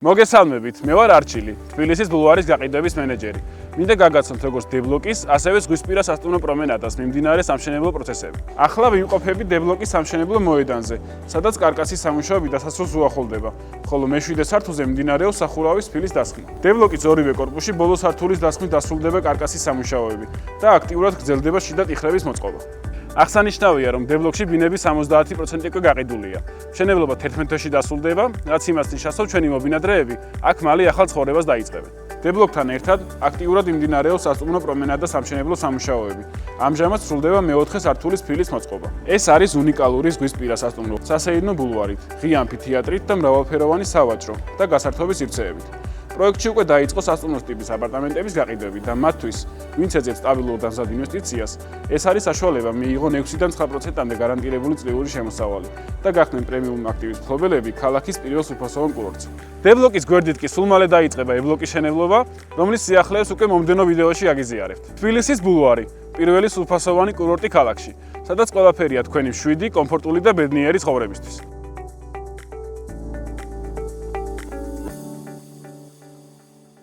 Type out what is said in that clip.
მოგესალმებით, მე ვარ არჩილი, თბილისის ბულვარის გაყიდვების მენეჯერი. მინდა გაგაცნობთ როგორც დებლოკის, ასევე ზღვისპირა სასტუმრო პრომენადას მიმდინარე სამშენებლო პროცესები. ახლა ვიმყოფებით დებლოკის სამშენებლო მოედანზე, სადაც კარკასის სამუშაოები დასასრულს უახლოვდება, ხოლო მე-7 სართულზე მიმდინარეობს სახურავის ფილის დასხმა. დებლოკის ორივე კორპუსში ბოლო სართულის დასხმით დასრულდება კარკასის სამუშაოები და აქტიურად გრძელდება შიდა ტიხრების მოწყობა. აღსანიშნავია, რომ დებლოკში ბინების 70% უკვე გაყიდულია. მშენებლობა 11 თვეში დასრულდება, რაც იმას ნიშნავს, რომ ჩვენი მობინადრეები აქ მალე ახალ ცხოვრებას დაიწყებენ. დებლოკთან ერთად აქტიურად მიმდინარეობს სასტუმრო პრომენადა სამშენებლო სამუშაოები. ამჟამად სრულდება მე-4 სართულის ფილის მოწყობა. ეს არის უნიკალური ზღვისპირა სასტუმრო, სასეირნო ბულვარით, ღია ამფითეატრით და მრავალფეროვანი სავაჭრო და გასართობის სივრცეებით. პროექტში უკვე დაიწყო სასტუმროს ტიპის აპარტამენტების გაყიდვები და მათთვის, ვინც ეძებს სტაბილურ და მზად ინვესტიციას, ეს არის საშუალება მიიღონ 6-დან 9%-მდე გარანტირებული წლიური შემოსავალი და გახდნენ პრემიუმ აქტივის მფლობელები ქალაქის პირველ სრულფასოვან კურორტზე. დებლოკის გვერდით კი სულ მალე დაიწყება E-ბლოკის შენებლობა, რომლის სიახლეებს უკვე მომდევნო ვიდეოში აგიზიარებთ. თბილისის ბულვარი, პირველი სრულფასოვანი კურორტი ქალაქში, სადაც ყველაფერია თქვენი მშვიდი, კომფორტული და ბედნიერი ცხოვრებისთვის.